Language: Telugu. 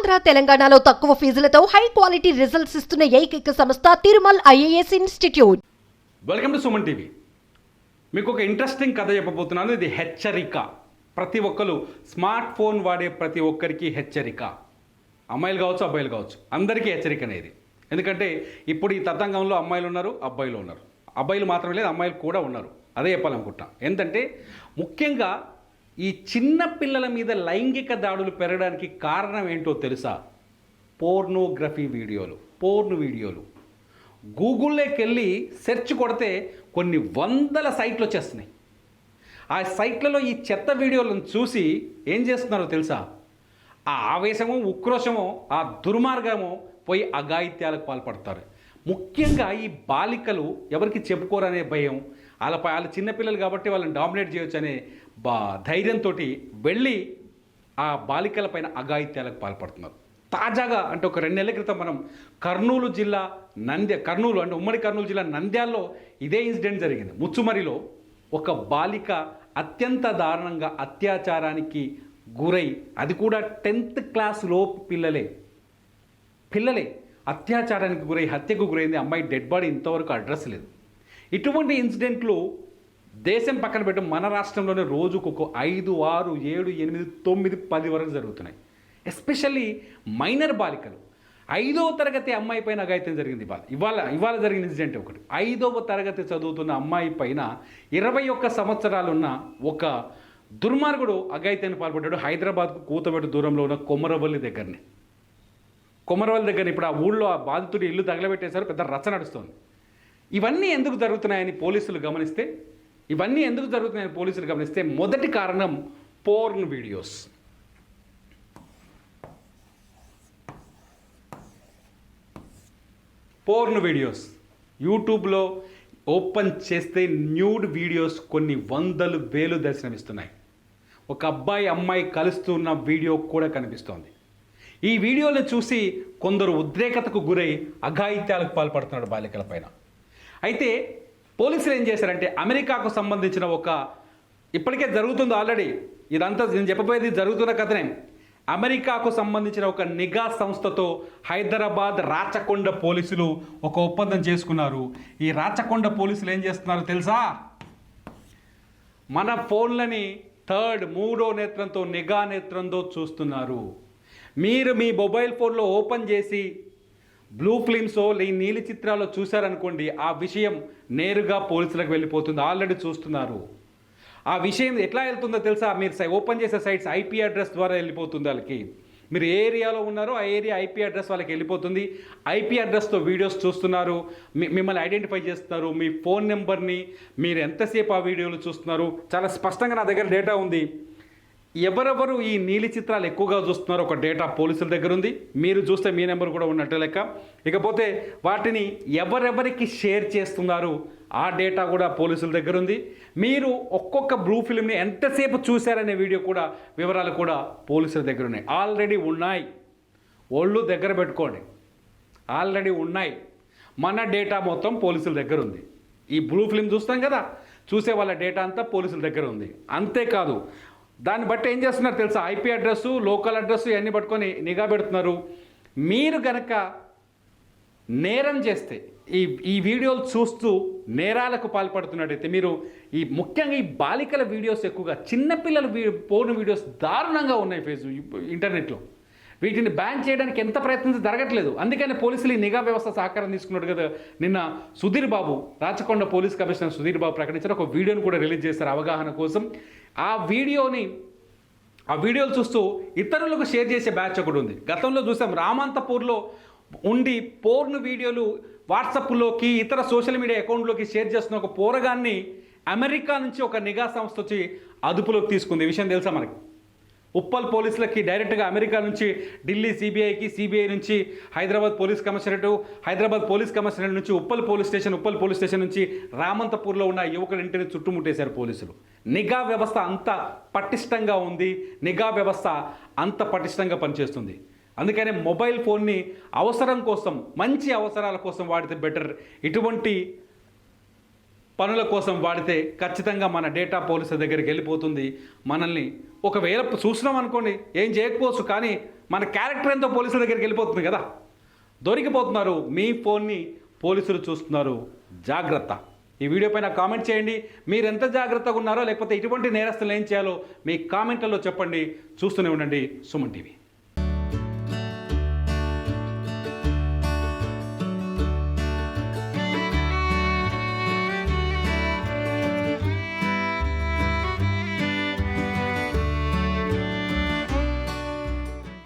ఆంధ్ర తెలంగాణలో తక్కువ ఫీజులతో హై క్వాలిటీ రిజల్ట్స్ ఇస్తున్న ఏకైక సంస్థ Tirumal IAS institute. Welcome to Suman TV. మీకు ఒక ఇంట్రెస్టింగ్ కథ చెప్పబోతున్నాను. ఇది హెచ్చరిక. ప్రతి ఒక్కరు స్మార్ట్ ఫోన్ వాడే ప్రతి ఒక్కరికి హెచ్చరిక. అమ్మాయిలు కావచ్చు, అబ్బాయిలు కావచ్చు, అందరికీ హెచ్చరిక అనేది. ఎందుకంటే ఇప్పుడు ఈ తతంగంలో అమ్మాయిలు ఉన్నారు, అబ్బాయిలు ఉన్నారు. అబ్బాయిలు మాత్రమే లేదు, అమ్మాయిలు కూడా ఉన్నారు. అదే చెప్పాలనుకుంటున్నా. ఏంటంటే ముఖ్యంగా ఈ చిన్న పిల్లల మీద లైంగిక దాడులు పెరగడానికి కారణం ఏంటో తెలుసా? పోర్నోగ్రఫీ వీడియోలు, పోర్న్ వీడియోలు. గూగుల్లోకి వెళ్ళి సెర్చ్ కొడితే కొన్ని వందల సైట్లు వచ్చేస్తున్నాయి. ఆ సైట్లలో ఈ చెత్త వీడియోలను చూసి ఏం చేస్తున్నారో తెలుసా? ఆ ఆవేశమో, ఉక్రోషమో, ఆ దుర్మార్గమో పోయి అఘాయిత్యాలకు పాల్పడతారు. ముఖ్యంగా ఈ బాలికలు ఎవరికి చెప్పుకోరనే భయం, వాళ్ళ చిన్నపిల్లలు కాబట్టి వాళ్ళని డామినేట్ చేయొచ్చు అనే ధైర్యంతో వెళ్ళి ఆ బాలికల పైన అఘాయిత్యాలకు పాల్పడుతున్నారు. తాజాగా అంటే ఒక 2 నెలల క్రితం మనం కర్నూలు జిల్లా కర్నూలు అంటే ఉమ్మడి కర్నూలు జిల్లా నంద్యాలలో ఇదే ఇన్సిడెంట్ జరిగింది. ముచ్చుమరిలో ఒక బాలిక అత్యంత దారుణంగా అత్యాచారానికి గురై, అది కూడా 10th క్లాస్ లోపు పిల్లలే అత్యాచారానికి గురై హత్యకు గురైంది. అమ్మాయి డెడ్ బాడీ ఇంతవరకు అడ్రస్ లేదు. ఇటువంటి ఇన్సిడెంట్లు దేశం పక్కన పెట్టి మన రాష్ట్రంలోనే రోజుకు ఒక 5, 6, 7, 8, 9, 10 వరకు జరుగుతున్నాయి. ఎస్పెషల్లీ మైనర్ బాలికలు. 5వ తరగతి అమ్మాయి పైన అఘాయిత్యం జరిగింది. ఇవాళ జరిగిన ఇన్సిడెంట్ ఒకటి. 5వ తరగతి చదువుతున్న అమ్మాయి పైన 21 సంవత్సరాలున్న ఒక దుర్మార్గుడు అఘాయిత్యాన్ని పాల్పడ్డాడు. హైదరాబాద్కు కూతబెట్టు దూరంలో ఉన్న కొమరవల్లి దగ్గర ఇప్పుడు ఆ ఊళ్ళో ఆ బాధితుడి ఇల్లు తగలబెట్టేశారు. పెద్ద రచ్చ నడుస్తుంది. ఇవన్నీ ఎందుకు జరుగుతున్నాయని పోలీసులు గమనిస్తే మొదటి కారణం పోర్న్ వీడియోస్. యూట్యూబ్లో ఓపెన్ చేస్తే న్యూడ్ వీడియోస్ కొన్ని వందలు వేలు దర్శనమిస్తున్నాయి. ఒక అమ్మాయి కలుస్తున్న వీడియో కూడా కనిపిస్తోంది. ఈ వీడియోలను చూసి కొందరు ఉద్రేకతకు గురై అఘాయిత్యాలకు పాల్పడుతున్నాడు బాలికల పైన. అయితే పోలీసులు ఏం చేశారంటే అమెరికాకు సంబంధించిన ఇప్పటికే జరుగుతుంది ఆల్రెడీ, ఇదంతా నేను చెప్పబోయేది జరుగుతున్న కథనే. అమెరికాకు సంబంధించిన ఒక నిఘా సంస్థతో హైదరాబాద్ రాచకొండ పోలీసులు ఒక ఒప్పందం చేసుకున్నారు. ఈ రాచకొండ పోలీసులు ఏం చేస్తున్నారు తెలుసా? మన ఫోన్లని మూడో నేత్రంతో, నిఘా నేత్రంతో చూస్తున్నారు. మీరు మీ మొబైల్ ఫోన్లో ఓపెన్ చేసి బ్లూ ఫిల్మ్సో ఈ నీలి చిత్రాల్లో చూశారనుకోండి, ఆ విషయం నేరుగా పోలీసులకు వెళ్ళిపోతుంది. ఆల్రెడీ చూస్తున్నారు. ఆ విషయం ఎట్లా వెళ్తుందో తెలుసా? మీరు ఓపెన్ చేసే సైట్స్ ఐపీ అడ్రస్ ద్వారా వెళ్ళిపోతుంది వాళ్ళకి. మీరు ఏ ఏరియాలో ఉన్నారో ఆ ఏరియా ఐపీ అడ్రస్ వాళ్ళకి వెళ్ళిపోతుంది. ఐపీ అడ్రస్తో వీడియోస్ చూస్తున్నారు, మిమ్మల్ని ఐడెంటిఫై చేస్తున్నారు, మీ ఫోన్ నెంబర్ని, మీరు ఎంతసేపు ఆ వీడియోలు చూస్తున్నారు. చాలా స్పష్టంగా నా దగ్గర డేటా ఉంది. ఎవరెవరు ఈ నీలి చిత్రాలు ఎక్కువగా చూస్తున్నారో ఒక డేటా పోలీసుల దగ్గర ఉంది. మీరు చూస్తే మీ నెంబర్ కూడా ఉన్నట్టు లెక్క. ఇకపోతే వాటిని ఎవరెవరికి షేర్ చేస్తున్నారు ఆ డేటా కూడా పోలీసుల దగ్గర ఉంది. మీరు ఒక్కొక్క బ్లూ ఫిల్మ్ని ఎంతసేపు చూశారనే వీడియో కూడా వివరాలు కూడా పోలీసుల దగ్గర ఉన్నాయి. ఆల్రెడీ ఉన్నాయి. ఒళ్ళు దగ్గర పెట్టుకోండి. ఆల్రెడీ ఉన్నాయి. మన డేటా మొత్తం పోలీసుల దగ్గర ఉంది. ఈ బ్లూ ఫిల్మ్ చూస్తాం కదా, చూసే వాళ్ళ డేటా అంతా పోలీసుల దగ్గర ఉంది. అంతేకాదు, దాన్ని బట్టి ఏం చేస్తున్నారు తెలుసా? ఐపీ అడ్రస్సు, లోకల్ అడ్రస్సు ఇవన్నీ పట్టుకొని నిఘా పెడుతున్నారు. మీరు కనుక నేరం చేస్తే, ఈ వీడియోలు చూస్తూ నేరాలకు పాల్పడుతున్నట్టయితే, మీరు ముఖ్యంగా ఈ బాలికల వీడియోస్ ఎక్కువగా, చిన్నపిల్లల పోర్న్ వీడియోస్ దారుణంగా ఉన్నాయి ఇంటర్నెట్లో. వీటిని బ్యాన్ చేయడానికి ఎంత ప్రయత్నం జరగట్లేదు. అందుకని పోలీసులు ఈ నిఘా వ్యవస్థ సహకారం తీసుకున్నాడు కదా. నిన్న సుధీర్ బాబు, రాచకొండ పోలీస్ కమిషనర్ సుధీర్ బాబు ప్రకటించారు. ఒక వీడియోని కూడా రిలీజ్ చేశారు అవగాహన కోసం. ఆ వీడియోలు చూస్తూ ఇతరులకు షేర్ చేసే బ్యాచ్ ఒకటి ఉంది. గతంలో చూసాం, రామంతపూర్లో ఉండి పోర్న్ వీడియోలు వాట్సాప్లోకి, ఇతర సోషల్ మీడియా అకౌంట్లోకి షేర్ చేస్తున్న ఒక పోరగాన్ని అమెరికా నుంచి ఒక నిఘా సంస్థ వచ్చి అదుపులోకి తీసుకుంది. ఈ విషయం తెలుసా మనకి? ఉప్పల్ పోలీసులకి డైరెక్ట్గా అమెరికా నుంచి ఢిల్లీ సిబిఐకి, సిబిఐ నుంచి హైదరాబాద్ పోలీస్ కమిషనరేట్ నుంచి ఉప్పల్ పోలీస్ స్టేషన్ నుంచి రామంతపూర్లో ఉన్న యువకుడి ఇంటిని చుట్టుముట్టేశారు పోలీసులు. నిఘా వ్యవస్థ అంత పటిష్టంగా ఉంది. నిఘా వ్యవస్థ అంత పటిష్టంగా పనిచేస్తుంది. అందుకనే మొబైల్ ఫోన్ని అవసరం కోసం, మంచి అవసరాల కోసం వాడితే బెటర్. ఇటువంటి పనుల కోసం వాడితే ఖచ్చితంగా మన డేటా పోలీసుల దగ్గరికి వెళ్ళిపోతుంది. మనల్ని ఒకవేళ చూసినాం అనుకోండి ఏం చేయకపోవచ్చు, కానీ మన క్యారెక్టర్ ఎంతో పోలీసుల దగ్గరికి వెళ్ళిపోతుంది కదా, దొరికిపోతున్నారు. మీ ఫోన్ని పోలీసులు చూస్తున్నారు, జాగ్రత్త. ఈ వీడియో పైన కామెంట్ చేయండి. మీరు ఎంత జాగ్రత్తగా ఉన్నారో, లేకపోతే ఇటువంటి నేరస్తులు ఏం చేయాలో మీ కామెంట్లలో చెప్పండి. చూస్తూనే ఉండండి సుమన్ టీవీ.